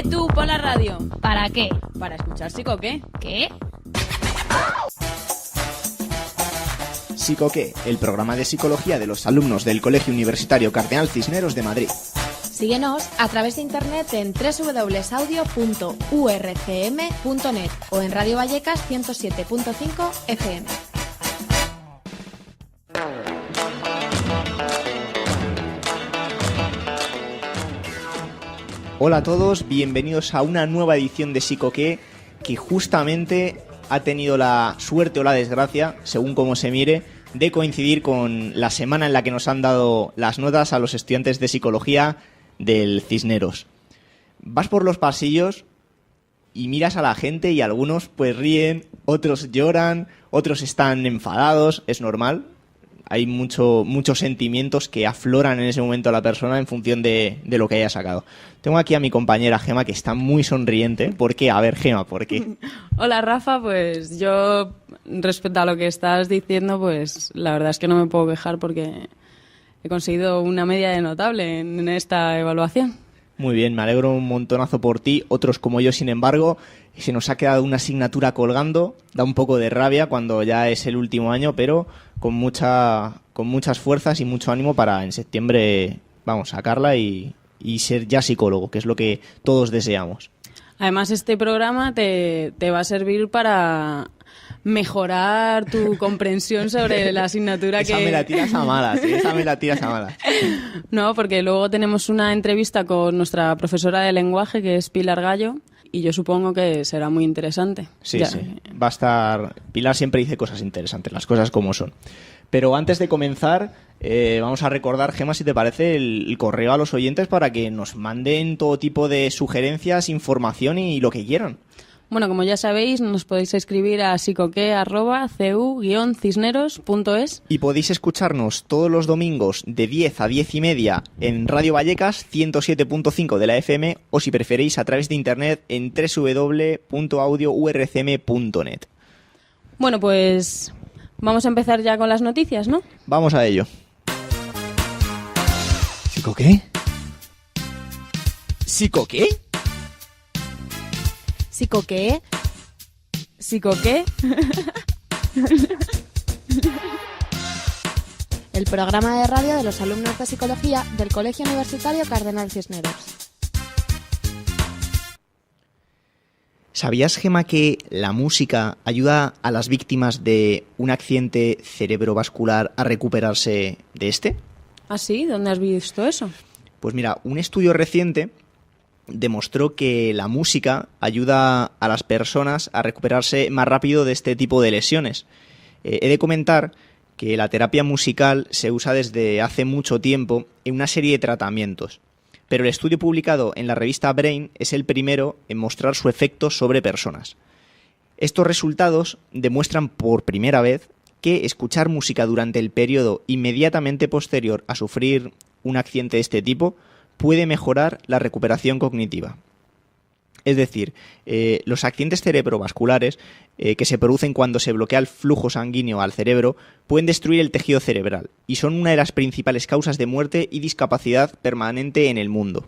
Tú, pon la radio. ¿Para qué? Para escuchar Psicoqué. ¿Qué? Psicoqué, el programa de psicología de los alumnos del Colegio Universitario Cardenal Cisneros de Madrid. Síguenos a través de internet en www.audio.urcm.net o en Radio Vallecas 107.5 FM. Hola a todos, bienvenidos a una nueva edición de Psicoqué que justamente ha tenido la suerte o la desgracia, según cómo se mire, de coincidir con la semana en la que nos han dado las notas a los estudiantes de psicología del Cisneros. Vas por los pasillos y miras a la gente y algunos pues ríen, otros lloran, otros están enfadados, es normal. Hay muchos sentimientos que afloran en ese momento a la persona en función de lo que haya sacado. Tengo aquí a mi compañera Gema, que está muy sonriente. ¿Por qué? A ver, Gema, ¿por qué? Hola, Rafa. Pues yo, respecto a lo que estás diciendo, pues la verdad es que no me puedo quejar porque he conseguido una media de notable en esta evaluación. Muy bien, me alegro un montonazo por ti. Otros como yo, sin embargo, se nos ha quedado una asignatura colgando. Da un poco de rabia cuando ya es el último año, pero con muchas fuerzas y mucho ánimo para en septiembre, vamos, sacarla y ser ya psicólogo, que es lo que todos deseamos. Además, este programa te va a servir para mejorar tu comprensión sobre la asignatura esa me la tiras a malas, ¿sí? Esa me la tiras a malas. No, porque luego tenemos una entrevista con nuestra profesora de lenguaje, que es Pilar Gallo, y yo supongo que será muy interesante. Sí. Va a estar... Pilar siempre dice cosas interesantes, las cosas como son. Pero antes de comenzar, vamos a recordar, Gema, si te parece, el correo a los oyentes para que nos manden todo tipo de sugerencias, información y lo que quieran. Bueno, como ya sabéis, nos podéis escribir a psicoque@cu-cisneros.es. Y podéis escucharnos todos los domingos de 10 a 10 y media en Radio Vallecas 107.5 de la FM, o si preferéis a través de internet en www.audiourcm.net. Bueno, pues vamos a empezar ya con las noticias, ¿no? Vamos a ello. ¿Psicoqué? ¿Psicoqué? ¿Psicoqué? ¿Psicoqué? El programa de radio de los alumnos de psicología del Colegio Universitario Cardenal Cisneros. ¿Sabías, Gema, que la música ayuda a las víctimas de un accidente cerebrovascular a recuperarse de este? ¿Ah, sí? ¿Dónde has visto eso? Pues mira, un estudio reciente demostró que la música ayuda a las personas a recuperarse más rápido de este tipo de lesiones. He de comentar que la terapia musical se usa desde hace mucho tiempo en una serie de tratamientos, pero el estudio publicado en la revista Brain es el primero en mostrar su efecto sobre personas. Estos resultados demuestran por primera vez que escuchar música durante el periodo inmediatamente posterior a sufrir un accidente de este tipo puede mejorar la recuperación cognitiva. Es decir, los accidentes cerebrovasculares que se producen cuando se bloquea el flujo sanguíneo al cerebro pueden destruir el tejido cerebral y son una de las principales causas de muerte y discapacidad permanente en el mundo.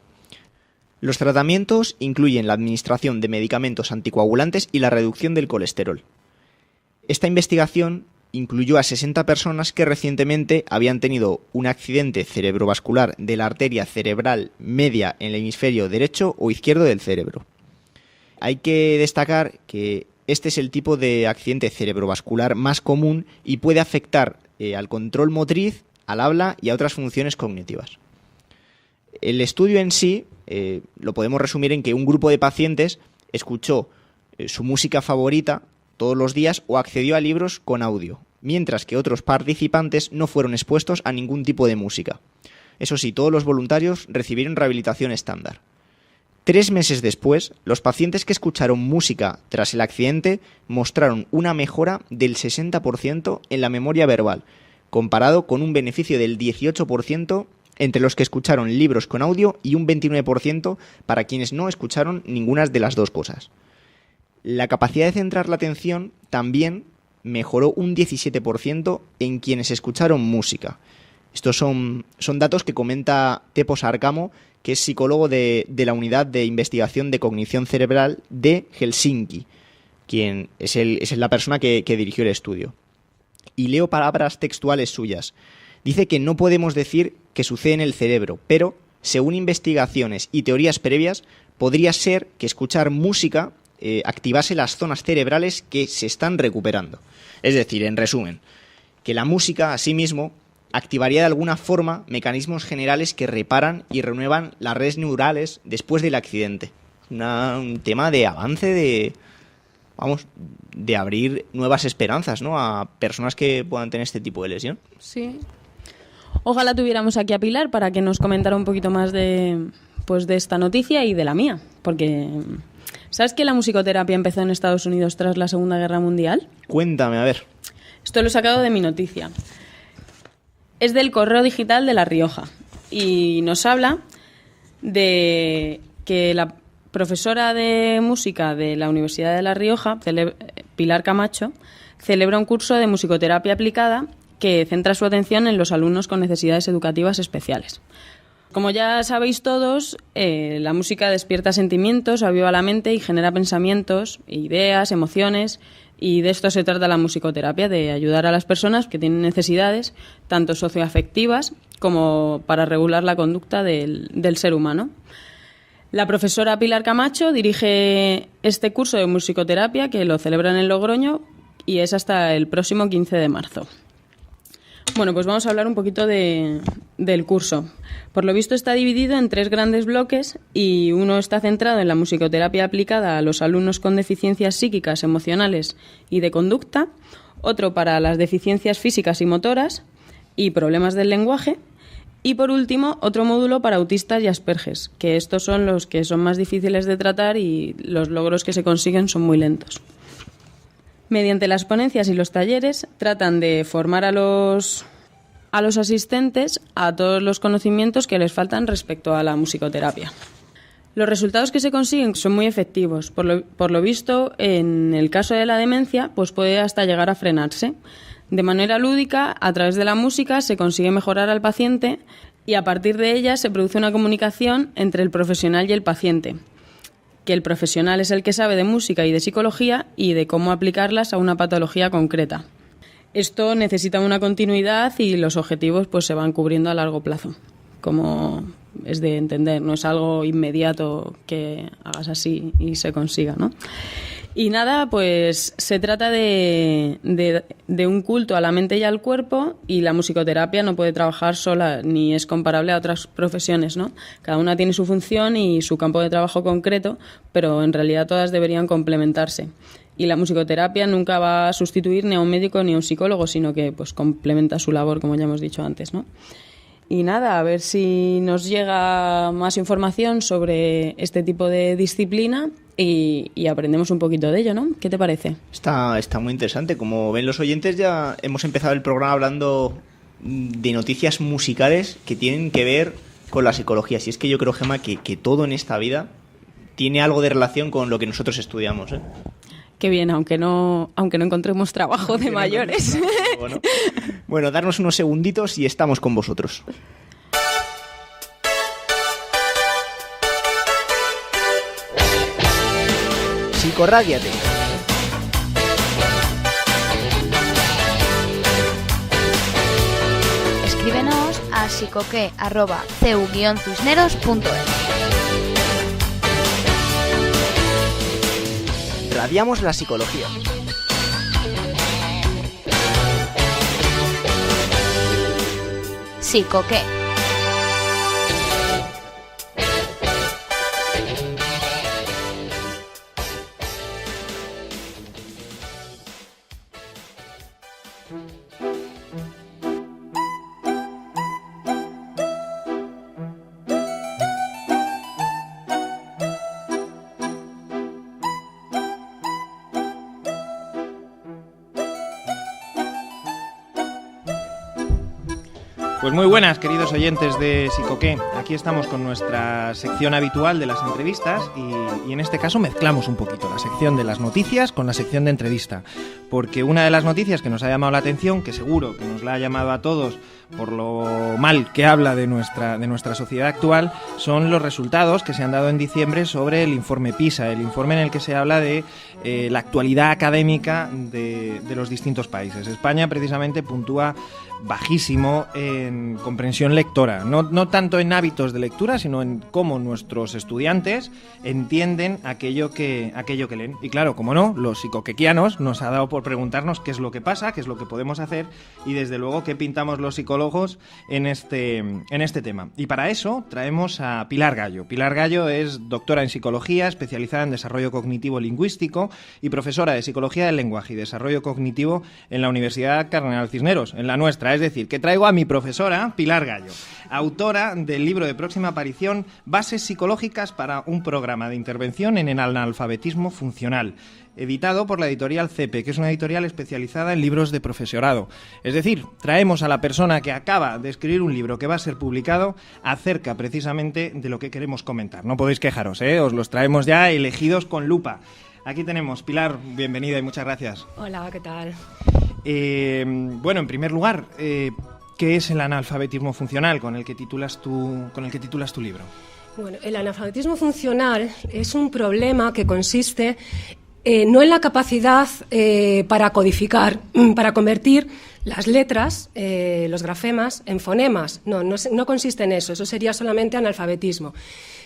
Los tratamientos incluyen la administración de medicamentos anticoagulantes y la reducción del colesterol. Esta investigación incluyó a 60 personas que recientemente habían tenido un accidente cerebrovascular de la arteria cerebral media en el hemisferio derecho o izquierdo del cerebro. Hay que destacar que este es el tipo de accidente cerebrovascular más común y puede afectar al control motriz, al habla y a otras funciones cognitivas. El estudio en sí lo podemos resumir en que un grupo de pacientes escuchó su música favorita todos los días o accedió a libros con audio, mientras que otros participantes no fueron expuestos a ningún tipo de música. Eso sí, todos los voluntarios recibieron rehabilitación estándar. 3 meses después, los pacientes que escucharon música tras el accidente mostraron una mejora del 60% en la memoria verbal, comparado con un beneficio del 18% entre los que escucharon libros con audio y un 29% para quienes no escucharon ninguna de las dos cosas. La capacidad de centrar la atención también mejoró un 17% en quienes escucharon música. Estos son datos que comenta Teppo Sarkamo, que es psicólogo de la Unidad de Investigación de Cognición Cerebral de Helsinki, quien es la persona que dirigió el estudio. Y leo palabras textuales suyas. Dice que no podemos decir que sucede en el cerebro, pero, según investigaciones y teorías previas, podría ser que escuchar música activase las zonas cerebrales que se están recuperando. Es decir, en resumen, que la música, asimismo, activaría de alguna forma mecanismos generales que reparan y renuevan las redes neurales después del accidente. Un tema de avance, de abrir nuevas esperanzas, ¿no?, a personas que puedan tener este tipo de lesión. Sí. Ojalá tuviéramos aquí a Pilar para que nos comentara un poquito más de esta noticia y de la mía, porque ¿sabes que la musicoterapia empezó en Estados Unidos tras la Segunda Guerra Mundial? Cuéntame, a ver. Esto lo he sacado de mi noticia. Es del Correo Digital de La Rioja y nos habla de que la profesora de música de la Universidad de La Rioja, Pilar Camacho, celebra un curso de musicoterapia aplicada que centra su atención en los alumnos con necesidades educativas especiales. Como ya sabéis todos, la música despierta sentimientos, aviva la mente y genera pensamientos, ideas, emociones, y de esto se trata la musicoterapia, de ayudar a las personas que tienen necesidades, tanto socioafectivas como para regular la conducta del ser humano. La profesora Pilar Camacho dirige este curso de musicoterapia que lo celebran en Logroño y es hasta el próximo 15 de marzo. Bueno, pues vamos a hablar un poquito del curso. Por lo visto está dividido en 3 grandes bloques y uno está centrado en la musicoterapia aplicada a los alumnos con deficiencias psíquicas, emocionales y de conducta, otro para las deficiencias físicas y motoras y problemas del lenguaje, y por último otro módulo para autistas y Aspergers, que estos son los que son más difíciles de tratar y los logros que se consiguen son muy lentos. Mediante las ponencias y los talleres tratan de formar a los asistentes a todos los conocimientos que les faltan respecto a la musicoterapia. Los resultados que se consiguen son muy efectivos. Por lo visto, en el caso de la demencia, pues puede hasta llegar a frenarse. De manera lúdica, a través de la música, se consigue mejorar al paciente y a partir de ella se produce una comunicación entre el profesional y el paciente, que el profesional es el que sabe de música y de psicología y de cómo aplicarlas a una patología concreta. Esto necesita una continuidad y los objetivos pues se van cubriendo a largo plazo, como es de entender, no es algo inmediato que hagas así y se consiga, ¿no? Y nada, pues se trata de un culto a la mente y al cuerpo, y la musicoterapia no puede trabajar sola ni es comparable a otras profesiones, ¿no? Cada una tiene su función y su campo de trabajo concreto, pero en realidad todas deberían complementarse. Y la musicoterapia nunca va a sustituir ni a un médico ni a un psicólogo, sino que pues complementa su labor, como ya hemos dicho antes, ¿no? Y nada, a ver si nos llega más información sobre este tipo de disciplina y aprendemos un poquito de ello, ¿no? ¿Qué te parece? Está muy interesante. Como ven los oyentes, ya hemos empezado el programa hablando de noticias musicales que tienen que ver con la psicología. Si es que yo creo, Gemma, que todo en esta vida tiene algo de relación con lo que nosotros estudiamos, ¿eh? Qué bien, aunque no encontremos trabajo de mayores. Bueno, darnos unos segunditos y estamos con vosotros. Psicorrádiate. Escríbenos a psicoque@cu-cisneros.es. Radiamos la psicología. Psicoque. Pues muy buenas, queridos oyentes de Psicoque. Aquí estamos con nuestra sección habitual de las entrevistas y en este caso mezclamos un poquito la sección de las noticias con la sección de entrevista, porque una de las noticias que nos ha llamado la atención, que seguro que nos la ha llamado a todos por lo mal que habla de nuestra sociedad actual, son los resultados que se han dado en diciembre sobre el informe PISA, el informe en el que se habla de la actualidad académica de los distintos países. España precisamente puntúa bajísimo en comprensión lectora, no tanto en hábitos de lectura, sino en cómo nuestros estudiantes entienden aquello que leen. Y claro, como no, los psicoquequianos nos ha dado por preguntarnos qué es lo que pasa, qué es lo que podemos hacer y desde luego qué pintamos los psicólogos en este tema. Y para eso traemos a Pilar Gallo. Pilar Gallo es doctora en psicología, especializada en desarrollo cognitivo lingüístico y profesora de psicología del lenguaje y desarrollo cognitivo en la Universidad Cardenal Cisneros, en la nuestra. Es decir, que traigo a mi profesora, Pilar Gallo, autora del libro de próxima aparición, Bases psicológicas para un programa de intervención en el analfabetismo funcional, editado por la editorial CEPE, que es una editorial especializada en libros de profesorado. Es decir, traemos a la persona que acaba de escribir un libro que va a ser publicado acerca precisamente de lo que queremos comentar. No podéis quejaros, os los traemos ya elegidos con lupa. Aquí tenemos, Pilar, bienvenida y muchas gracias. Hola, ¿qué tal? Bueno, en primer lugar, ¿qué es el analfabetismo funcional con el que titulas tu libro? Bueno, el analfabetismo funcional es un problema que consiste no en la capacidad para codificar, para convertir las letras, los grafemas, en fonemas. No consiste en eso sería solamente analfabetismo.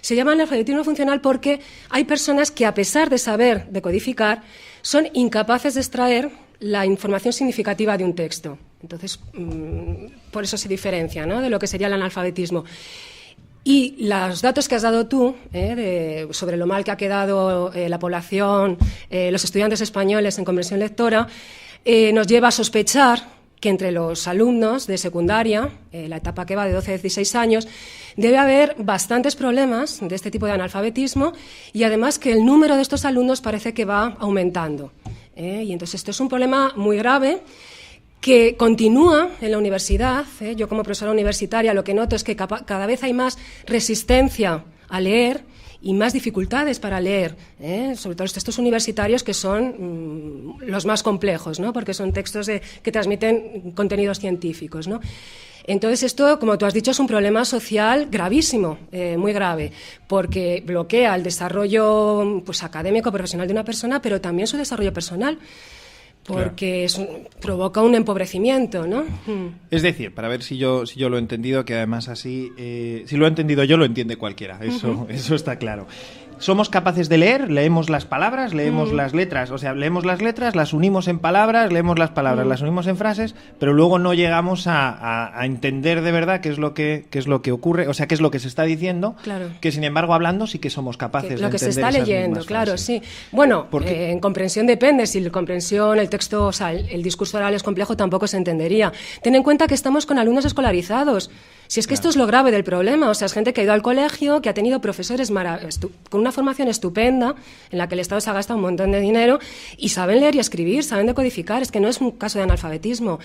Se llama analfabetismo funcional porque hay personas que, a pesar de saber decodificar, son incapaces de extraer la información significativa de un texto. Entonces, por eso se diferencia, ¿no?, de lo que sería el analfabetismo. Y los datos que has dado tú sobre lo mal que ha quedado la población, los estudiantes españoles en comprensión lectora, nos lleva a sospechar que entre los alumnos de secundaria, la etapa que va de 12 a 16 años, debe haber bastantes problemas de este tipo de analfabetismo y además que el número de estos alumnos parece que va aumentando. Y entonces esto es un problema muy grave que continúa en la universidad. Yo como profesora universitaria lo que noto es que cada vez hay más resistencia a leer y más dificultades para leer, sobre todo los textos universitarios que son los más complejos, ¿no?, porque son textos que transmiten contenidos científicos, ¿no? Entonces esto, como tú has dicho, es un problema social gravísimo, muy grave, porque bloquea el desarrollo académico, profesional de una persona, pero también su desarrollo personal, porque provoca un empobrecimiento, ¿no? Es decir, para ver si yo lo he entendido, que además así, si lo he entendido yo, lo entiende cualquiera, eso está claro. Somos capaces de leer, leemos las palabras, leemos las letras, o sea, leemos las letras, las unimos en palabras, leemos las palabras, las unimos en frases, pero luego no llegamos a entender de verdad qué es lo que ocurre, o sea, qué es lo que se está diciendo, claro, que sin embargo hablando sí que somos capaces de entender lo que se está leyendo, claro, frases. Sí. Bueno, en comprensión depende, si la comprensión, el texto, o sea, el discurso oral es complejo, tampoco se entendería. Ten en cuenta que estamos con alumnos escolarizados. Si es que esto es lo grave del problema, o sea, es gente que ha ido al colegio, que ha tenido profesores con una formación estupenda, en la que el Estado se ha gastado un montón de dinero, y saben leer y escribir, saben decodificar, es que no es un caso de analfabetismo.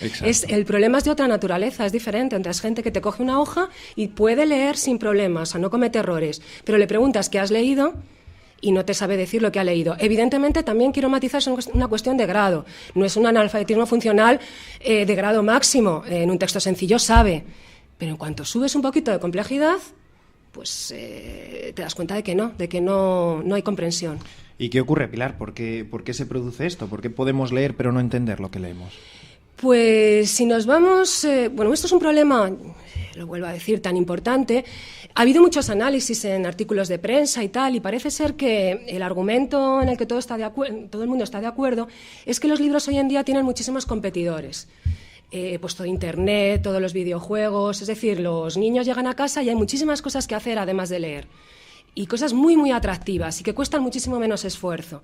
El problema es de otra naturaleza, es diferente, entonces es gente que te coge una hoja y puede leer sin problemas, o sea, no comete errores, pero le preguntas qué has leído y no te sabe decir lo que ha leído. Evidentemente, también quiero matizar, es una cuestión de grado, no es un analfabetismo funcional de grado máximo, en un texto sencillo sabe. Pero en cuanto subes un poquito de complejidad, pues te das cuenta de que no hay comprensión. ¿Y qué ocurre, Pilar? ¿Por qué se produce esto? ¿Por qué podemos leer pero no entender lo que leemos? Pues si nos vamos... esto es un problema, lo vuelvo a decir, tan importante. Ha habido muchos análisis en artículos de prensa y tal, y parece ser que el argumento en el que todo el mundo está de acuerdo es que los libros hoy en día tienen muchísimos competidores. Todo Internet, todos los videojuegos, es decir, los niños llegan a casa y hay muchísimas cosas que hacer además de leer, y cosas muy, muy atractivas y que cuestan muchísimo menos esfuerzo.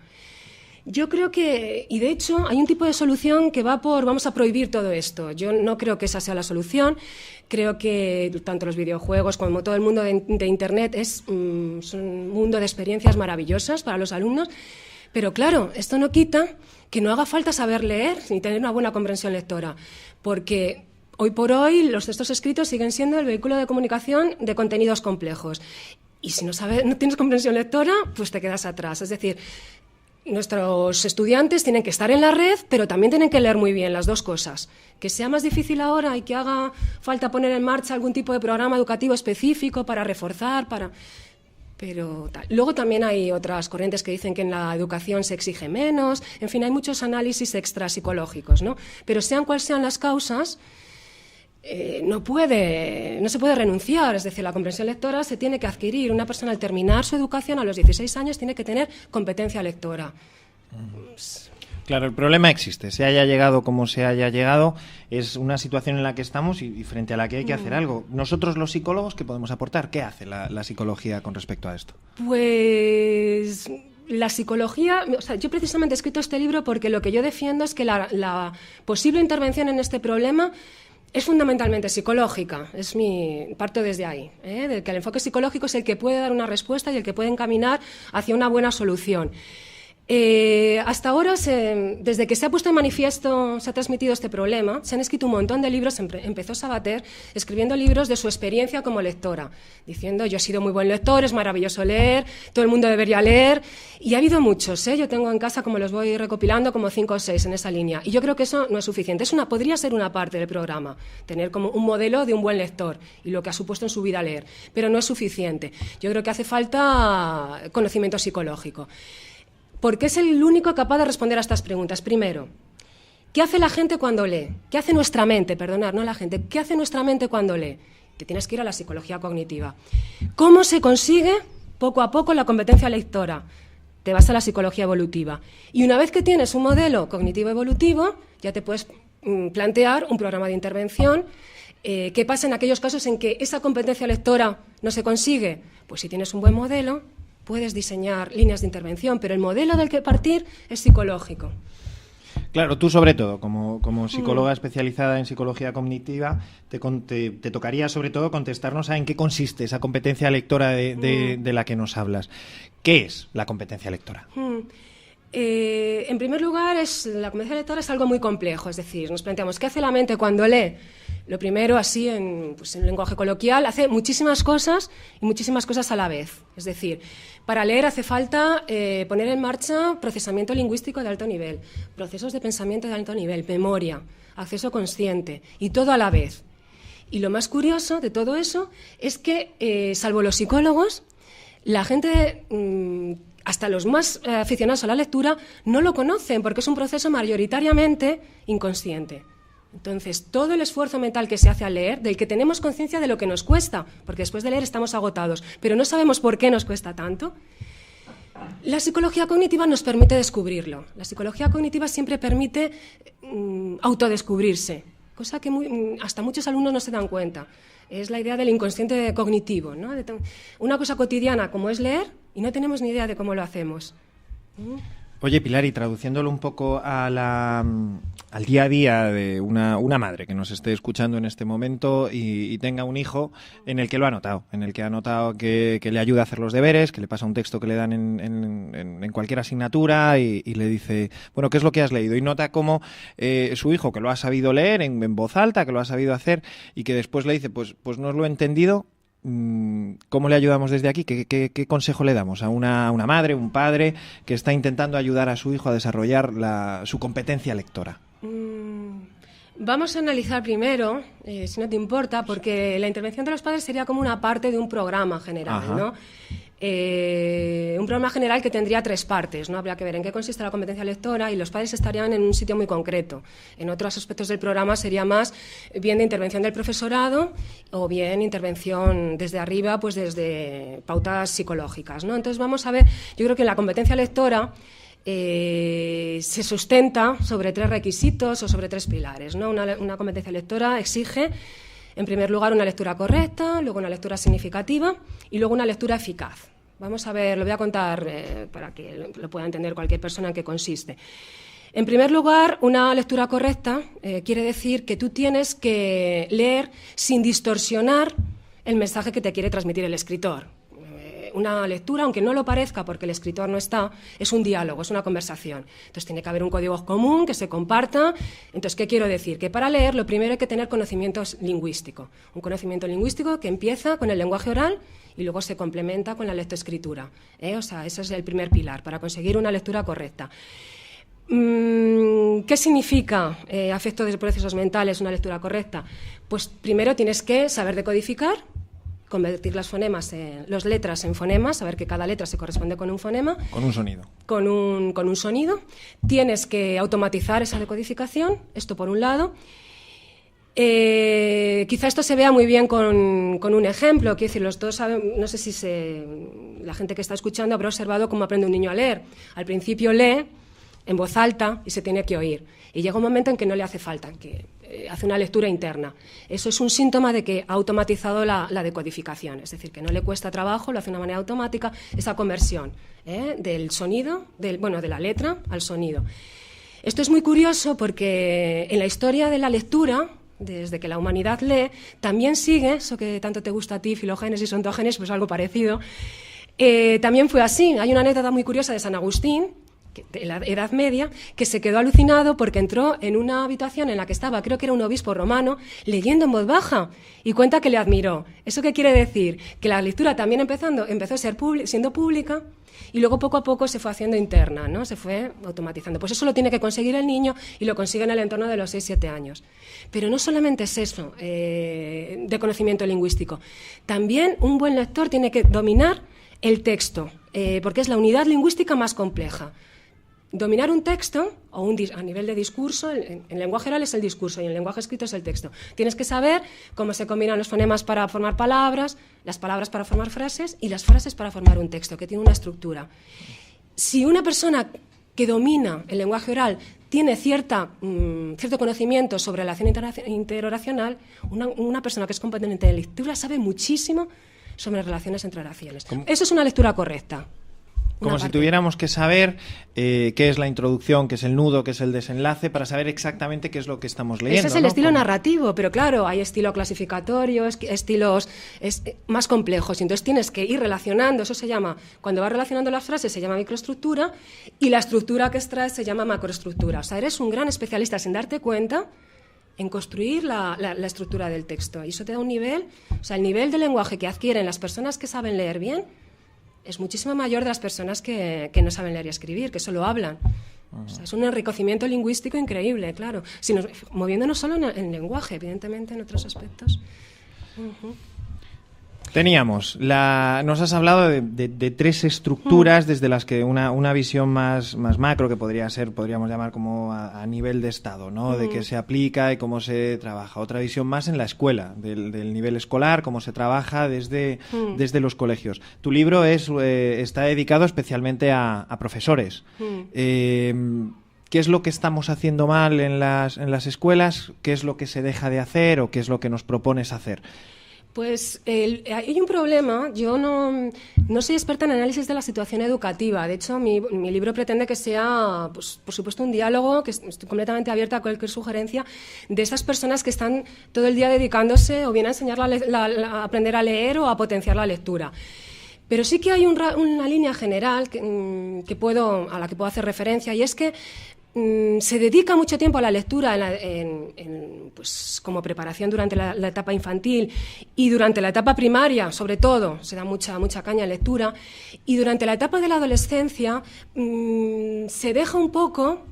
Yo creo que, y de hecho, hay un tipo de solución que va por vamos a prohibir todo esto. Yo no creo que esa sea la solución. Creo que tanto los videojuegos como todo el mundo de Internet es un mundo de experiencias maravillosas para los alumnos, pero claro, esto no quita que no haga falta saber leer ni tener una buena comprensión lectora, porque hoy por hoy los textos escritos siguen siendo el vehículo de comunicación de contenidos complejos. Y si no tienes comprensión lectora, pues te quedas atrás. Es decir, nuestros estudiantes tienen que estar en la red, pero también tienen que leer muy bien las dos cosas. Que sea más difícil ahora y que haga falta poner en marcha algún tipo de programa educativo específico para reforzar, pero tal. Luego también hay otras corrientes que dicen que en la educación se exige menos. En fin, hay muchos análisis extrapsicológicos, ¿no? Pero sean cuales sean las causas, no se puede renunciar. Es decir, la comprensión lectora se tiene que adquirir. Una persona al terminar su educación a los 16 años tiene que tener competencia lectora. Claro, el problema existe. Se haya llegado como se haya llegado, es una situación en la que estamos y frente a la que hay que hacer algo. Nosotros, los psicólogos, ¿qué podemos aportar? ¿Qué hace la psicología con respecto a esto? Pues la psicología, o sea, yo precisamente he escrito este libro porque lo que yo defiendo es que la posible intervención en este problema es fundamentalmente psicológica. Parto desde ahí, de que el enfoque psicológico es el que puede dar una respuesta y el que puede encaminar hacia una buena solución. Hasta ahora, desde que se ha puesto en manifiesto, se ha transmitido este problema, se han escrito un montón de libros. Empezó Sabater escribiendo libros de su experiencia como lectora, diciendo: yo he sido muy buen lector, es maravilloso leer, todo el mundo debería leer. Y ha habido muchos, yo tengo en casa, como los voy recopilando, como 5 o 6 en esa línea. Y yo creo que eso no es suficiente. Podría ser una parte del programa, tener como un modelo de un buen lector y lo que ha supuesto en su vida leer, pero no es suficiente. Yo creo que hace falta conocimiento psicológico. Porque es el único capaz de responder a estas preguntas. Primero, ¿qué hace la gente cuando lee? ¿Qué hace nuestra mente? Perdonad, no la gente. ¿Qué hace nuestra mente cuando lee? Te tienes que ir a la psicología cognitiva. ¿Cómo se consigue poco a poco la competencia lectora? Te vas a la psicología evolutiva. Y una vez que tienes un modelo cognitivo-evolutivo, ya te puedes plantear un programa de intervención. ¿Qué pasa en aquellos casos en que esa competencia lectora no se consigue? Pues si tienes un buen modelo, puedes diseñar líneas de intervención, pero el modelo del que partir es psicológico. Claro, tú sobre todo, como psicóloga especializada en psicología cognitiva, te tocaría sobre todo contestarnos a en qué consiste esa competencia lectora de la que nos hablas. ¿Qué es la competencia lectora? En primer lugar, la competencia lectora es algo muy complejo. Es decir, nos planteamos, ¿qué hace la mente cuando lee? Lo primero, así en lenguaje coloquial, hace muchísimas cosas y muchísimas cosas a la vez. Es decir, para leer hace falta poner en marcha procesamiento lingüístico de alto nivel, procesos de pensamiento de alto nivel, memoria, acceso consciente, y todo a la vez. Y lo más curioso de todo eso es que, salvo los psicólogos, la gente, hasta los más aficionados a la lectura, no lo conocen porque es un proceso mayoritariamente inconsciente. Entonces, todo el esfuerzo mental que se hace al leer, del que tenemos conciencia de lo que nos cuesta, porque después de leer estamos agotados, pero no sabemos por qué nos cuesta tanto, la psicología cognitiva nos permite descubrirlo. La psicología cognitiva siempre permite autodescubrirse, cosa que hasta muchos alumnos no se dan cuenta. Es la idea del inconsciente cognitivo, ¿no? Una cosa cotidiana como es leer y no tenemos ni idea de cómo lo hacemos. Oye, Pilar, y traduciéndolo un poco al día a día de una madre que nos esté escuchando en este momento y tenga un hijo en el que lo ha notado, que le ayuda a hacer los deberes, que le pasa un texto que le dan en cualquier asignatura y le dice, bueno, ¿qué es lo que has leído? Y nota cómo su hijo, que lo ha sabido leer en voz alta, que lo ha sabido hacer y que después le dice, pues no lo he entendido. ¿Cómo le ayudamos desde aquí? ¿Qué consejo le damos a una madre, un padre que está intentando ayudar a su hijo a desarrollar su competencia lectora? Vamos a analizar primero, si no te importa, porque la intervención de los padres sería como una parte de un programa general, ¿no? Un programa general que tendría 3 partes, ¿no? Habría que ver en qué consiste la competencia lectora y los padres estarían en un sitio muy concreto. En otros aspectos del programa sería más bien de intervención del profesorado o bien intervención desde arriba, pues desde pautas psicológicas, ¿no? Entonces vamos a ver, yo creo que la competencia lectora se sustenta sobre 3 requisitos o sobre 3 pilares, ¿no? Una competencia lectora exige, en primer lugar, una lectura correcta, luego una lectura significativa y luego una lectura eficaz. Vamos a ver, lo voy a contar para que lo pueda entender cualquier persona en qué consiste. En primer lugar, una lectura correcta quiere decir que tú tienes que leer sin distorsionar el mensaje que te quiere transmitir el escritor. una lectura, aunque no lo parezca porque el escritor no está, es un diálogo, es una conversación. Entonces tiene que haber un código común que se comparta. Entonces, ¿qué quiero decir? Que para leer lo primero hay que tener conocimiento lingüístico. Un conocimiento lingüístico que empieza con el lenguaje oral y luego se complementa con la lectoescritura. O sea, ese es el primer pilar para conseguir una lectura correcta. ¿Qué significa a efectos de procesos mentales una lectura correcta? Pues primero tienes que saber decodificar, convertir las letras en fonemas, saber que cada letra se corresponde con un fonema. Con un sonido. Con un sonido. Tienes que automatizar esa decodificación, esto por un lado. Quizá esto se vea muy bien con un ejemplo. Quiero decir, todos saben, no sé si la gente que está escuchando habrá observado cómo aprende un niño a leer. Al principio lee en voz alta y se tiene que oír. Y llega un momento en que no le hace falta, que hace una lectura interna. Eso es un síntoma de que ha automatizado la decodificación, es decir, que no le cuesta trabajo, lo hace de una manera automática, esa conversión del sonido, de la letra al sonido. Esto es muy curioso porque en la historia de la lectura, desde que la humanidad lee, también sigue, eso que tanto te gusta a ti, filogénesis, ontogénesis, pues algo parecido, también fue así. Hay una anécdota muy curiosa de San Agustín, de la Edad Media, que se quedó alucinado porque entró en una habitación en la que estaba, creo que era un obispo romano, leyendo en voz baja, y cuenta que le admiró. ¿Eso qué quiere decir? Que la lectura también empezó a ser siendo pública y luego poco a poco se fue haciendo interna, ¿no? Se fue automatizando. Pues eso lo tiene que conseguir el niño y lo consigue en el entorno de los 6-7 años. Pero no solamente es eso de conocimiento lingüístico. También un buen lector tiene que dominar el texto, porque es la unidad lingüística más compleja. Dominar un texto, a nivel de discurso, en lenguaje oral es el discurso y en lenguaje escrito es el texto. Tienes que saber cómo se combinan los fonemas para formar palabras, las palabras para formar frases y las frases para formar un texto, que tiene una estructura. Si una persona que domina el lenguaje oral tiene cierto conocimiento sobre la relación interoracional, una persona que es competente en lectura sabe muchísimo sobre relaciones entre oraciones. Eso es una lectura correcta. Como si tuviéramos que saber qué es la introducción, qué es el nudo, qué es el desenlace, para saber exactamente qué es lo que estamos leyendo. Ese es el estilo narrativo, pero claro, hay estilo clasificatorio, estilos más complejos, y entonces tienes que ir relacionando, eso se llama, cuando vas relacionando las frases se llama microestructura, y la estructura que extraes se llama macroestructura. O sea, eres un gran especialista sin darte cuenta en construir la estructura del texto, y eso te da un nivel, o sea, el nivel de lenguaje que adquieren las personas que saben leer bien es muchísimo mayor de las personas que no saben leer y escribir, que solo hablan. O sea, es un enriquecimiento lingüístico increíble, claro. Moviéndonos solo en el lenguaje, evidentemente en otros aspectos. Nos has hablado de tres estructuras desde las que una visión más macro, que podríamos llamar como a nivel de Estado, ¿no? De qué se aplica y cómo se trabaja. Otra visión más en la escuela, del nivel escolar, cómo se trabaja desde los colegios. Tu libro está dedicado especialmente a profesores. ¿Qué es lo que estamos haciendo mal en las escuelas? ¿Qué es lo que se deja de hacer o qué es lo que nos propones hacer? Pues hay un problema. Yo no soy experta en análisis de la situación educativa. De hecho, mi libro pretende que sea, pues, por supuesto, un diálogo, que estoy completamente abierta a cualquier sugerencia de esas personas que están todo el día dedicándose o bien a enseñar a aprender a leer o a potenciar la lectura. Pero sí que hay una línea general a la que puedo hacer referencia, y es que se dedica mucho tiempo a la lectura pues, como preparación durante la etapa infantil y durante la etapa primaria, sobre todo, se da mucha caña en lectura, y durante la etapa de la adolescencia se deja un poco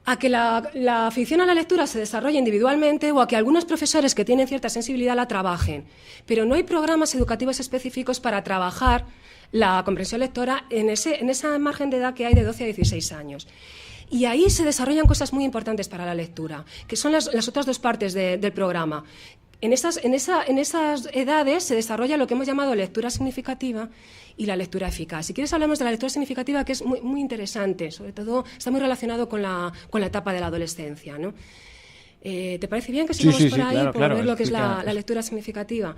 a que la afición a la lectura se desarrolle individualmente o a que algunos profesores que tienen cierta sensibilidad la trabajen, pero no hay programas educativos específicos para trabajar la comprensión lectora en esa margen de edad que hay de 12 a 16 años. Y ahí se desarrollan cosas muy importantes para la lectura, que son las otras dos partes del programa. En esas edades se desarrolla lo que hemos llamado lectura significativa y la lectura eficaz. Si quieres hablamos de la lectura significativa, que es muy, muy interesante, sobre todo está muy relacionado con la etapa de la adolescencia, ¿no? ¿Te parece bien que sigamos por ahí, claro, ver lo que es la lectura significativa?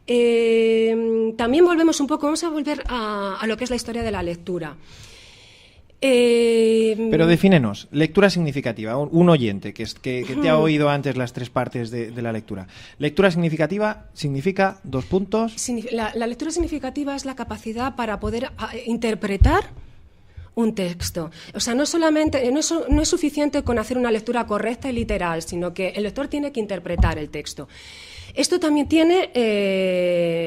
También vamos a volver a lo que es la historia de la lectura. Pero defínenos, lectura significativa, un oyente que te ha oído antes las 3 partes de la lectura. Lectura significativa significa 2 puntos. La lectura significativa es la capacidad para poder interpretar un texto. O sea, no es suficiente con hacer una lectura correcta y literal, sino que el lector tiene que interpretar el texto. Esto también tiene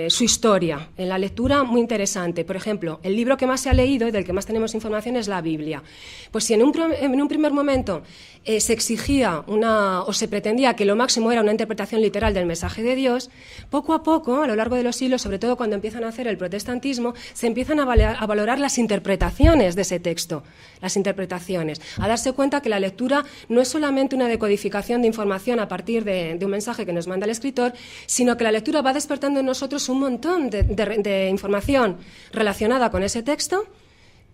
su historia en la lectura muy interesante. Por ejemplo, el libro que más se ha leído y del que más tenemos información es la Biblia. Pues si en un primer momento se exigía o se pretendía que lo máximo era una interpretación literal del mensaje de Dios, poco a poco, a lo largo de los siglos, sobre todo cuando empiezan a hacer el protestantismo, se empiezan a valorar las interpretaciones de ese texto, las interpretaciones, a darse cuenta que la lectura no es solamente una decodificación de información a partir de un mensaje que nos manda el escritor, sino que la lectura va despertando en nosotros un montón de información relacionada con ese texto,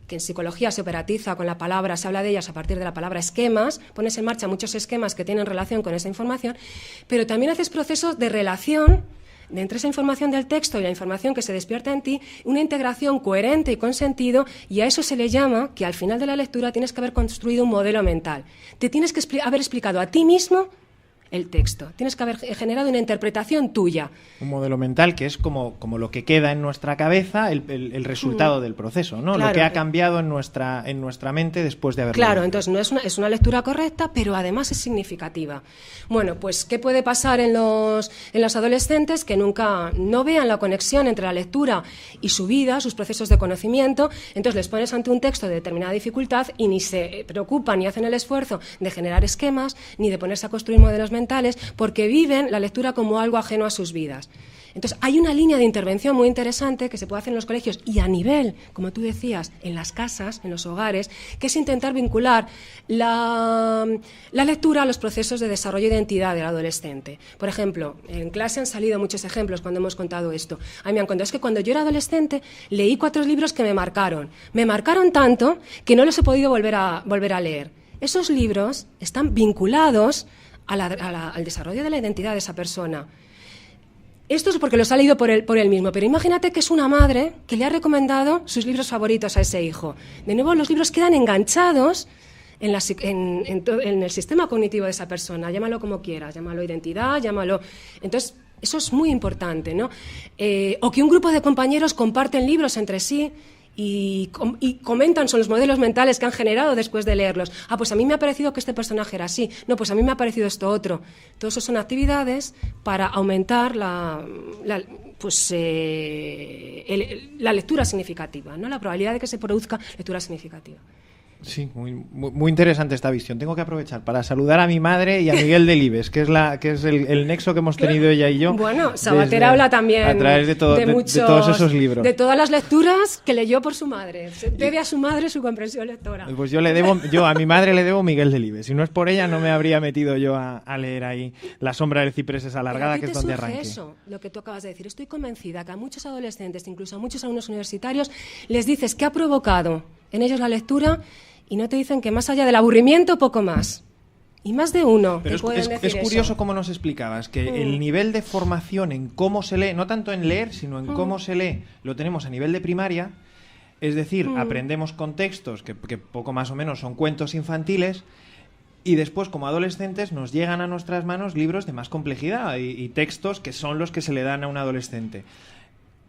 que en psicología se operatiza con la palabra, se habla de ellas a partir de la palabra esquemas, pones en marcha muchos esquemas que tienen relación con esa información, pero también haces procesos de relación de entre esa información del texto y la información que se despierta en ti, una integración coherente y con sentido, y a eso se le llama que al final de la lectura tienes que haber construido un modelo mental. Te tienes que haber explicado a ti mismo el texto. Tienes que haber generado una interpretación tuya. Un modelo mental que es como lo que queda en nuestra cabeza, el resultado del proceso, ¿no? Claro. Lo que ha cambiado en nuestra mente después de haberlo Claro, leído. entonces es una lectura correcta, pero además es significativa. Bueno, pues ¿qué puede pasar en los adolescentes que nunca no vean la conexión entre la lectura y su vida, sus procesos de conocimiento? Entonces les pones ante un texto de determinada dificultad y ni se preocupan ni hacen el esfuerzo de generar esquemas ni de ponerse a construir modelos mentales, porque viven la lectura como algo ajeno a sus vidas. Entonces, hay una línea de intervención muy interesante que se puede hacer en los colegios y a nivel, como tú decías, en las casas, en los hogares, que es intentar vincular la lectura a los procesos de desarrollo de identidad del adolescente. Por ejemplo, en clase han salido muchos ejemplos cuando hemos contado esto. A mí me han contado, es que cuando yo era adolescente leí 4 libros que me marcaron. Me marcaron tanto que no los he podido volver a leer. Esos libros están vinculados al desarrollo de la identidad de esa persona. Esto es porque los ha leído por él mismo, pero imagínate que es una madre que le ha recomendado sus libros favoritos a ese hijo. De nuevo, los libros quedan enganchados en el sistema cognitivo de esa persona. Llámalo como quieras, llámalo identidad, llámalo... Entonces, eso es muy importante, ¿no? O que un grupo de compañeros comparten libros entre sí y comentan sobre los modelos mentales que han generado después de leerlos. Ah, pues a mí me ha parecido que este personaje era así. No, pues a mí me ha parecido esto otro. Todo eso son actividades para aumentar la lectura significativa, ¿no? La probabilidad de que se produzca lectura significativa. Sí, muy interesante esta visión. Tengo que aprovechar para saludar a mi madre y a Miguel Delibes, que es el nexo que hemos tenido ella y yo. Bueno, Sabater habla también a través de todos esos libros. De todas las lecturas que leyó por su madre. Debe a su madre su comprensión lectora. Pues yo a mi madre le debo Miguel Delibes. Si no es por ella, no me habría metido yo a leer ahí La sombra del ciprés es alargada, que es donde arranqué. Eso, lo que tú acabas de decir. Estoy convencida que a muchos adolescentes, incluso a muchos alumnos universitarios, les dices que ha provocado en ellos la lectura y no te dicen que más allá del aburrimiento, poco más. Y más de uno. Pero es curioso cómo nos explicabas que el nivel de formación en cómo se lee, no tanto en leer, sino en cómo se lee, lo tenemos a nivel de primaria. Es decir, aprendemos con textos que poco más o menos son cuentos infantiles, y después, como adolescentes, nos llegan a nuestras manos libros de más complejidad y textos que son los que se le dan a un adolescente.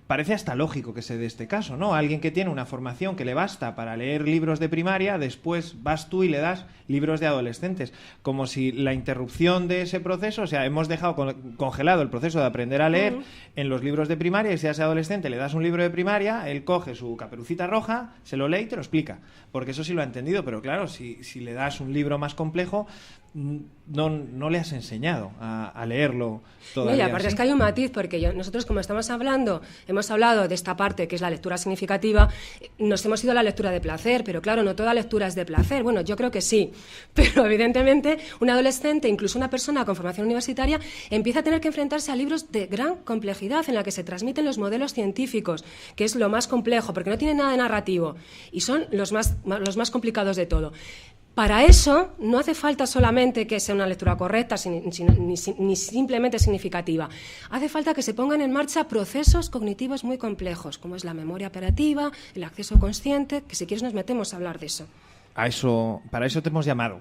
Parece hasta lógico que se dé este caso, ¿no? Alguien que tiene una formación que le basta para leer libros de primaria, después vas tú y le das libros de adolescentes. Como si la interrupción de ese proceso, o sea, hemos dejado congelado el proceso de aprender a leer en los libros de primaria, y si a ese adolescente le das un libro de primaria, él coge su Caperucita Roja, se lo lee y te lo explica. Porque eso sí lo ha entendido, pero claro, si le das un libro más complejo, no le has enseñado a leerlo todavía. Y aparte es que hay un matiz, porque nosotros, como hemos hablado de esta parte que es la lectura significativa, nos hemos ido a la lectura de placer, pero claro, no toda lectura es de placer. Bueno, yo creo que sí, pero evidentemente un adolescente, incluso una persona con formación universitaria, empieza a tener que enfrentarse a libros de gran complejidad en la que se transmiten los modelos científicos, que es lo más complejo, porque no tienen nada de narrativo y son los más complicados de todo. Para eso no hace falta solamente que sea una lectura correcta ni simplemente significativa. Hace falta que se pongan en marcha procesos cognitivos muy complejos, como es la memoria operativa, el acceso consciente, que si quieres nos metemos a hablar de eso. Para eso te hemos llamado.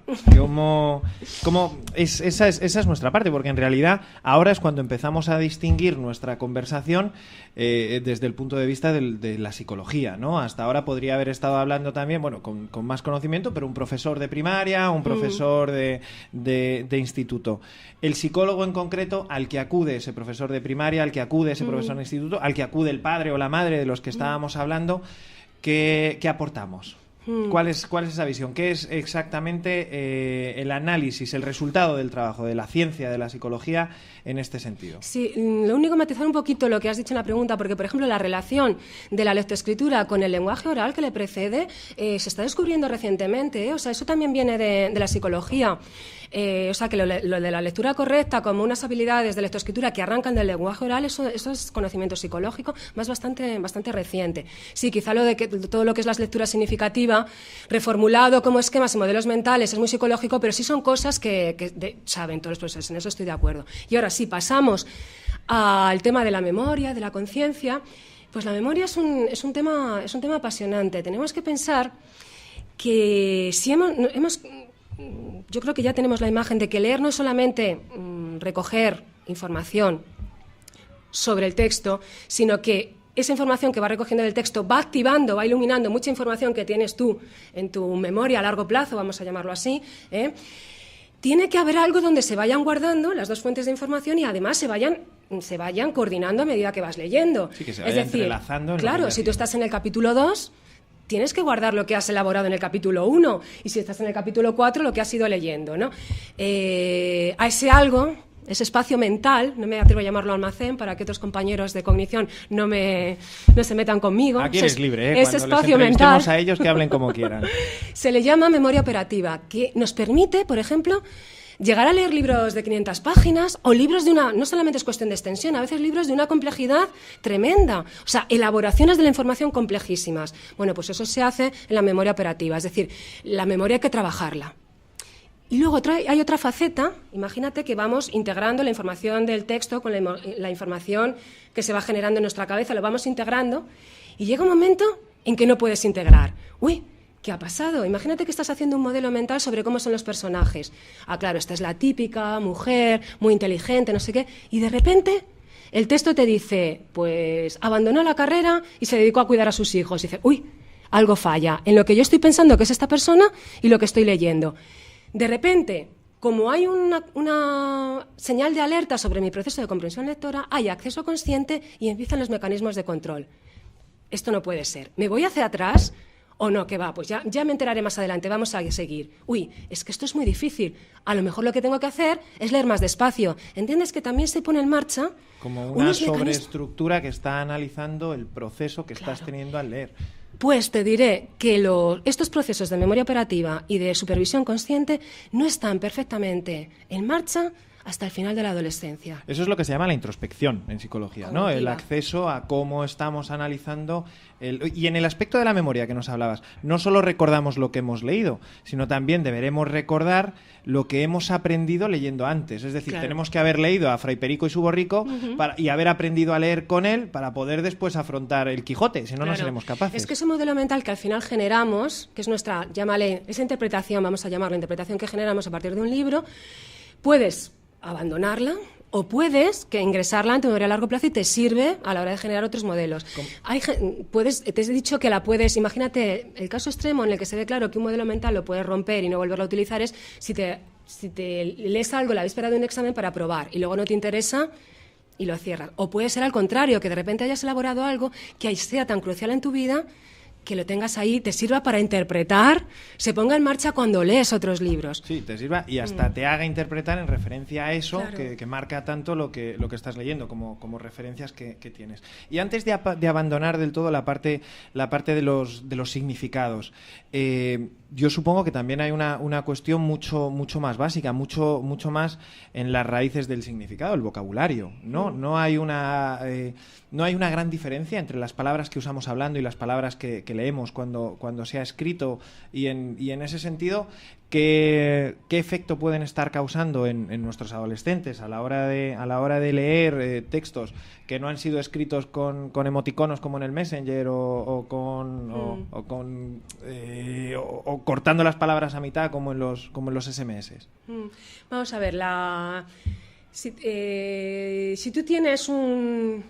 Esa es nuestra parte, porque en realidad ahora es cuando empezamos a distinguir nuestra conversación desde el punto de vista de la psicología, ¿no? Hasta ahora podría haber estado hablando también, bueno, con más conocimiento, pero un profesor de primaria, un profesor de instituto. El psicólogo en concreto, al que acude ese profesor de primaria, al que acude ese profesor de instituto, al que acude el padre o la madre de los que estábamos hablando, ¿qué aportamos? ¿Cuál es esa visión? ¿Qué es exactamente el análisis, el resultado del trabajo de la ciencia, de la psicología en este sentido? Sí, lo único matizar un poquito lo que has dicho en la pregunta, porque, por ejemplo, la relación de la lectoescritura con el lenguaje oral que le precede se está descubriendo recientemente, ¿eh? O sea, eso también viene de la psicología. O sea, que lo de la lectura correcta como unas habilidades de lectoescritura que arrancan del lenguaje oral, eso es conocimiento psicológico bastante reciente. Sí, quizá lo de que todo lo que es la lectura significativa, reformulado como esquemas y modelos mentales, es muy psicológico, pero sí son cosas que saben todos los profesores, en eso estoy de acuerdo. Y ahora sí, pasamos al tema de la memoria, de la conciencia. Pues la memoria es un tema apasionante. Tenemos que pensar que si yo creo que ya tenemos la imagen de que leer no es solamente recoger información sobre el texto, sino que esa información que va recogiendo del texto va activando, va iluminando mucha información que tienes tú en tu memoria a largo plazo, vamos a llamarlo así, ¿eh? Tiene que haber algo donde se vayan guardando las dos fuentes de información y además se vayan coordinando a medida que vas leyendo. Sí, que se vayan entrelazando. Claro, si tú estás en el capítulo 2... tienes que guardar lo que has elaborado en el capítulo 1 y si estás en el capítulo 4 lo que has ido leyendo, ¿no? A ese algo, ese espacio mental, no me atrevo a llamarlo almacén para que otros compañeros de cognición no se metan conmigo. Aquí eres libre, ese cuando espacio les entrevistemos mental, a ellos que hablen como quieran. Se le llama memoria operativa, que nos permite, por ejemplo, llegar a leer libros de 500 páginas o libros no solamente es cuestión de extensión, a veces libros de una complejidad tremenda, o sea, elaboraciones de la información complejísimas. Bueno, pues eso se hace en la memoria operativa, es decir, la memoria hay que trabajarla. Y luego hay otra faceta, imagínate que vamos integrando la información del texto con la información que se va generando en nuestra cabeza, lo vamos integrando y llega un momento en que no puedes integrar. ¡Uy! ¿Qué ha pasado? Imagínate que estás haciendo un modelo mental sobre cómo son los personajes. Ah, claro, esta es la típica mujer, muy inteligente, no sé qué, y de repente el texto te dice, pues abandonó la carrera y se dedicó a cuidar a sus hijos. Y dice, uy, algo falla en lo que yo estoy pensando que es esta persona y lo que estoy leyendo. De repente, como hay una señal de alerta sobre mi proceso de comprensión lectora, hay acceso consciente y empiezan los mecanismos de control. Esto no puede ser. ¿Me voy hacia atrás? ¿O no? ¿Qué va? Pues ya me enteraré más adelante, vamos a seguir. Uy, es que esto es muy difícil. A lo mejor lo que tengo que hacer es leer más despacio. ¿Entiendes? Que también se pone en marcha como una sobreestructura que está analizando el proceso que estás teniendo al leer. Pues te diré que estos procesos de memoria operativa y de supervisión consciente no están perfectamente en marcha hasta el final de la adolescencia. Eso es lo que se llama la introspección en psicología, ¿no? Cognitiva. El acceso a cómo estamos analizando. Y en el aspecto de la memoria que nos hablabas, no solo recordamos lo que hemos leído, sino también deberemos recordar lo que hemos aprendido leyendo antes. Es decir, tenemos que haber leído a Fray Perico y su borrico y haber aprendido a leer con él para poder después afrontar el Quijote, si no, no seremos capaces. Es que ese modelo mental que al final generamos, que es nuestra, llámale, esa interpretación, vamos a llamarlo interpretación que generamos a partir de un libro, puedes abandonarla o puedes que ingresarla en tu memoria a largo plazo y te sirve a la hora de generar otros modelos. Te he dicho que la puedes, imagínate, el caso extremo en el que se ve claro que un modelo mental lo puedes romper y no volverlo a utilizar es si te lees algo la víspera de un examen para probar y luego no te interesa y lo cierras. O puede ser al contrario, que de repente hayas elaborado algo que sea tan crucial en tu vida que lo tengas ahí, te sirva para interpretar, se ponga en marcha cuando lees otros libros. Sí, te sirva y hasta te haga interpretar en referencia a eso que marca tanto lo que estás leyendo como referencias que tienes. Y antes de abandonar del todo la parte de los significados, yo supongo que también hay una cuestión mucho más básica, mucho más en las raíces del significado, el vocabulario, ¿no? No hay una gran diferencia entre las palabras que usamos hablando y las palabras que leemos cuando se ha escrito, y en ese sentido, ¿qué efecto pueden estar causando en nuestros adolescentes a la hora de leer textos que no han sido escritos con emoticonos como en el Messenger o cortando las palabras a mitad como en los SMS? Vamos a ver, si tú tienes un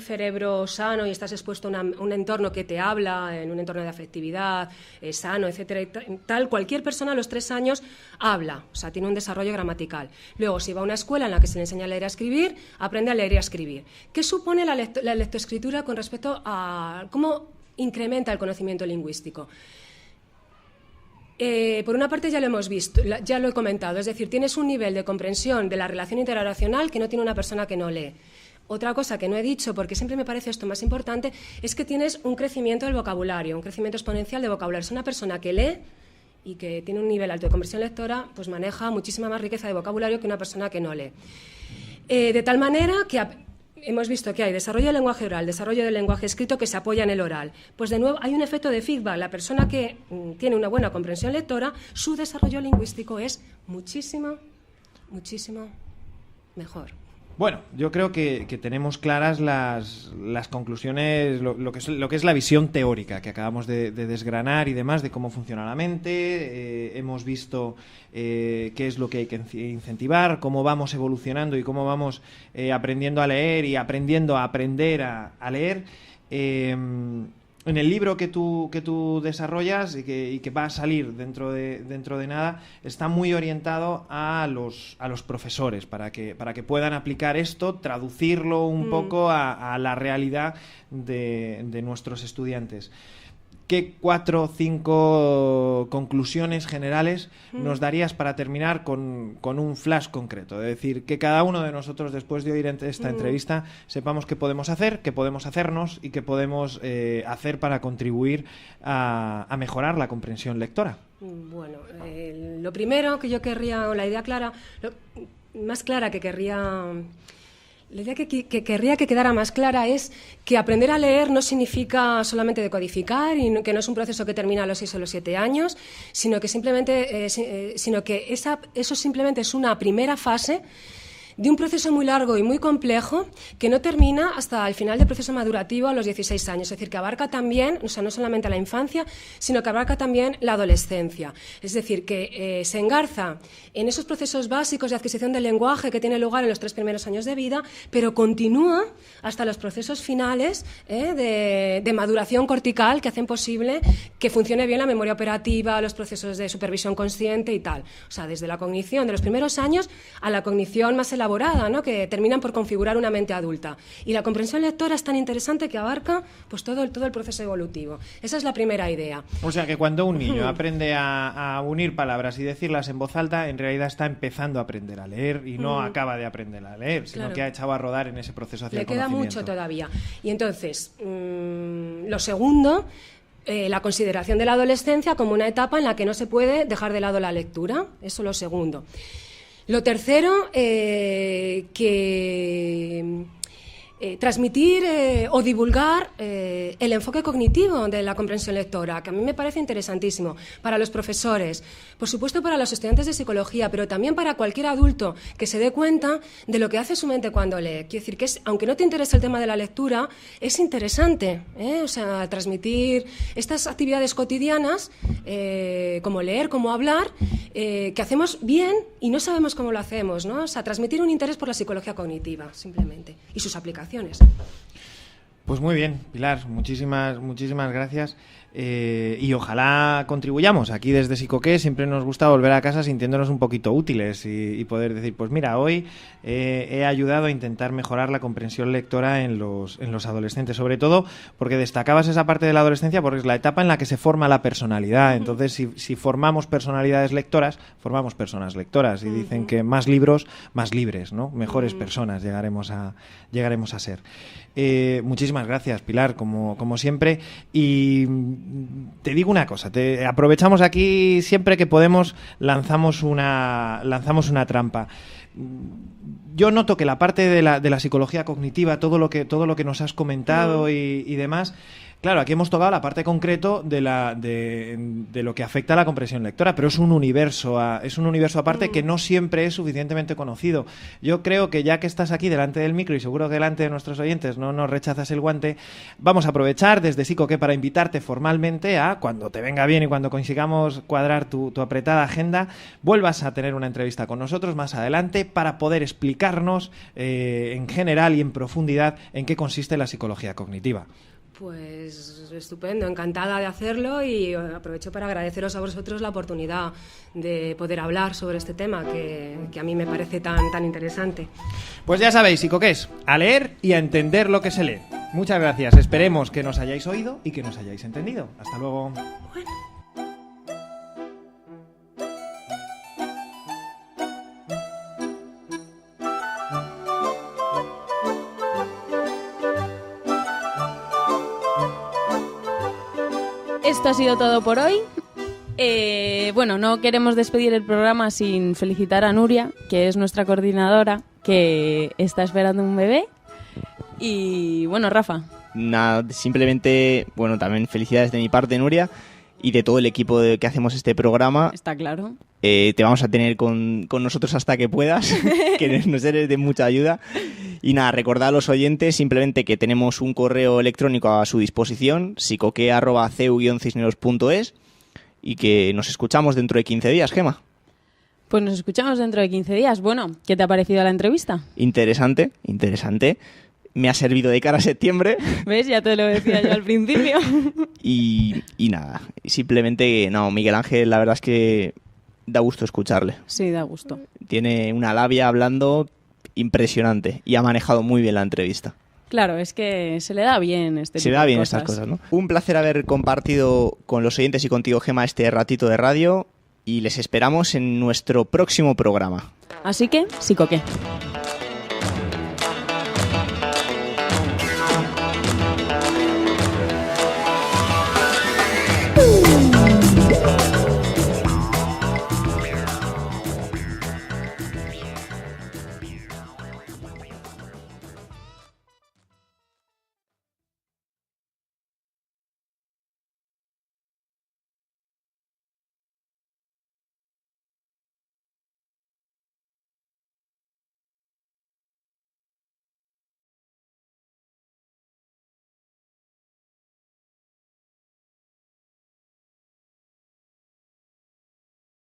cerebro sano y estás expuesto a un entorno que te habla, en un entorno de afectividad sano, etcétera, y tal, cualquier persona a los 3 años habla, o sea, tiene un desarrollo gramatical. Luego, si va a una escuela en la que se le enseña a leer y a escribir, aprende a leer y a escribir. ¿Qué supone la lectoescritura con respecto a cómo incrementa el conocimiento lingüístico? Por una parte ya lo hemos visto, ya lo he comentado, es decir, tienes un nivel de comprensión de la relación interrelacional que no tiene una persona que no lee. Otra cosa que no he dicho, porque siempre me parece esto más importante, es que tienes un crecimiento del vocabulario, un crecimiento exponencial de vocabulario. Es una persona que lee y que tiene un nivel alto de comprensión lectora, pues maneja muchísima más riqueza de vocabulario que una persona que no lee. De tal manera que hemos visto que hay desarrollo del lenguaje oral, desarrollo del lenguaje escrito que se apoya en el oral. Pues de nuevo hay un efecto de feedback. La persona que tiene una buena comprensión lectora, su desarrollo lingüístico es muchísimo mejor. Bueno, yo creo que tenemos claras las conclusiones, lo que es la visión teórica que acabamos de desgranar y demás, de cómo funciona la mente. Hemos visto qué es lo que hay que incentivar, cómo vamos evolucionando y cómo vamos aprendiendo a leer y aprendiendo a aprender a leer. En el libro que tú desarrollas y que va a salir dentro de nada, está muy orientado a los profesores para que puedan aplicar esto, traducirlo un poco a la realidad de nuestros estudiantes. ¿Qué 4 o 5 conclusiones generales nos darías para terminar con un flash concreto? Es decir, que cada uno de nosotros, después de oír esta entrevista, sepamos qué podemos hacer, qué podemos hacernos y qué podemos hacer para contribuir a mejorar la comprensión lectora. Bueno, lo primero que yo querría, o la idea clara, más clara que querría... La idea que querría que quedara más clara es que aprender a leer no significa solamente decodificar y que no es un proceso que termina a los 6 o los 7 años, sino que simplemente, eso simplemente es una primera fase de un proceso muy largo y muy complejo que no termina hasta el final del proceso madurativo a los 16 años. Es decir, que abarca también, o sea, no solamente la infancia, sino que abarca también la adolescencia. Es decir, que se engarza en esos procesos básicos de adquisición del lenguaje que tiene lugar en los 3 primeros años de vida, pero continúa hasta los procesos finales de maduración cortical que hacen posible que funcione bien la memoria operativa, los procesos de supervisión consciente y tal. O sea, desde la cognición de los primeros años a la cognición más elaborada, ¿no? Que terminan por configurar una mente adulta. Y la comprensión lectora es tan interesante que abarca pues todo el proceso evolutivo. Esa es la primera idea. O sea que cuando un niño aprende a unir palabras y decirlas en voz alta, en realidad está empezando a aprender a leer y no acaba de aprender a leer, sino que ha echado a rodar en ese proceso hacia el conocimiento. Le queda mucho todavía. Y entonces, lo segundo, la consideración de la adolescencia como una etapa en la que no se puede dejar de lado la lectura. Eso es lo segundo. Lo tercero, transmitir o divulgar el enfoque cognitivo de la comprensión lectora, que a mí me parece interesantísimo para los profesores, por supuesto para los estudiantes de psicología, pero también para cualquier adulto que se dé cuenta de lo que hace su mente cuando lee. Quiero decir que aunque no te interese el tema de la lectura, es interesante, o sea, transmitir estas actividades cotidianas, como leer, como hablar, que hacemos bien y no sabemos cómo lo hacemos, ¿no? O sea, transmitir un interés por la psicología cognitiva, simplemente, y sus aplicaciones. Pues muy bien, Pilar, muchísimas gracias. Y ojalá contribuyamos. Aquí desde Psicoqué siempre nos gusta volver a casa sintiéndonos un poquito útiles y poder decir, pues mira, hoy he ayudado a intentar mejorar la comprensión lectora en los adolescentes, sobre todo porque destacabas esa parte de la adolescencia porque es la etapa en la que se forma la personalidad. Entonces, si formamos personalidades lectoras, formamos personas lectoras y dicen que más libros, más libres, ¿no? Mejores personas llegaremos a ser. Muchísimas gracias, Pilar, como siempre. Y te digo una cosa, aprovechamos aquí siempre que podemos, lanzamos una trampa. Yo noto que la parte de la psicología cognitiva, todo lo que nos has comentado y demás, claro, aquí hemos tocado la parte concreto de lo que afecta a la comprensión lectora, pero es un universo aparte que no siempre es suficientemente conocido. Yo creo que ya que estás aquí delante del micro y seguro que delante de nuestros oyentes no nos rechazas el guante, vamos a aprovechar desde Psicoqué para invitarte formalmente a, cuando te venga bien y cuando consigamos cuadrar tu apretada agenda, vuelvas a tener una entrevista con nosotros más adelante para poder explicarnos en general y en profundidad en qué consiste la psicología cognitiva. Pues estupendo, encantada de hacerlo, y aprovecho para agradeceros a vosotros la oportunidad de poder hablar sobre este tema que a mí me parece tan interesante. Pues ya sabéis, psicoqués, a leer y a entender lo que se lee. Muchas gracias, esperemos que nos hayáis oído y que nos hayáis entendido. Hasta luego. Bueno. Esto ha sido todo por hoy. Bueno, no queremos despedir el programa sin felicitar a Nuria, que es nuestra coordinadora, que está esperando un bebé. Y bueno, Rafa. Nada, simplemente, bueno, también felicidades de mi parte, Nuria, y de todo el equipo que hacemos este programa. Está claro. Te vamos a tener con nosotros hasta que puedas, que nos eres de mucha ayuda. Y nada, recordad a los oyentes simplemente que tenemos un correo electrónico a su disposición, psicoque@ceu-cisneros.es, y que nos escuchamos dentro de 15 días, Gema. Pues nos escuchamos dentro de 15 días. Bueno, ¿qué te ha parecido la entrevista? Interesante. Me ha servido de cara a septiembre. ¿Ves? Ya te lo decía yo al principio. Y nada, simplemente, no, Miguel Ángel, la verdad es que da gusto escucharle. Sí, da gusto. Tiene una labia hablando impresionante y ha manejado muy bien la entrevista. Claro, es que se le da bien Se le da bien estas cosas, ¿no? Un placer haber compartido con los oyentes y contigo, Gema, este ratito de radio, y les esperamos en nuestro próximo programa. Así que, Psicoqué.